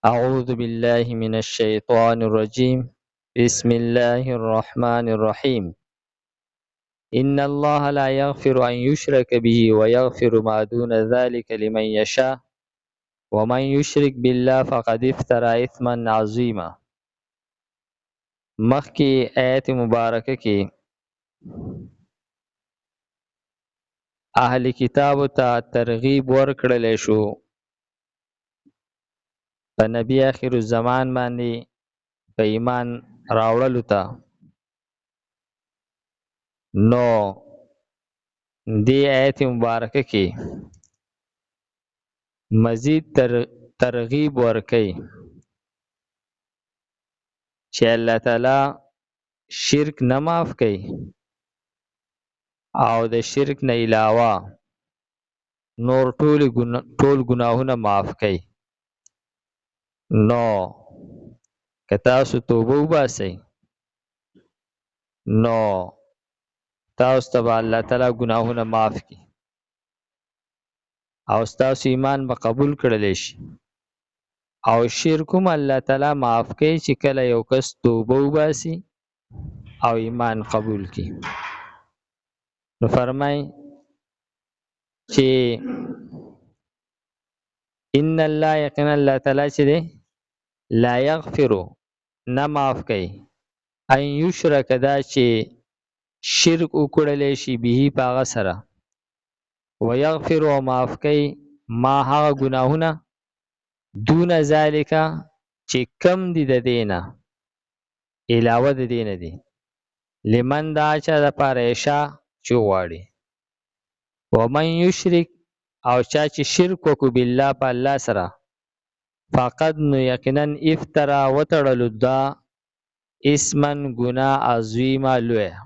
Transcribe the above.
أعوذ بالله من الشيطان الرجيم. بسم الله الرحمن الرحيم. إن الله لا يغفر أن يشرك به ويغفر ما دون ذلك لمن يشاء ومن يشرك بالله فقد افترى إثما عظيما. مخکې آیت مبارکه کې اهل کتاب ته ترغیب ورکړل شو په نبی آخر الزمان باندې په ایمان راوړلو ته. نو دې آیت مبارکه کې مزید ترغیب ورکړي چې الله تعالی شرک نه معاف کوي او د شرک نه علاوه نور ټول ګناهونه معاف کوي. نو که تاسو توبه وباسئ نو تاسو ته به الله تعالی ګناهونه معاف کړي او ستاسو ایمان به قبول کړلی شي او شرک هم الله تعالی معاف کوي چې کله یو کس توبه وباسي او ایمان قبول کړي. نو فرمای چې ان الله یقینا الله تعالی چې دی لا یغفر نه معاف کوي ان یشرک دا چې شرک وکړلی شي به په هغه سره ویغفر او معاف کوي ما هغه ګناهونه دون ذالک چې کم دي د دینه علاوه د دینه دي لمن دا چا د پاره یشا چې غواړي ومن یشرک او چا چې شرک وکړو بالله په الله سره فقد نو یقینا افترا وتړلو دا اسمن ګناه عظیمه لویه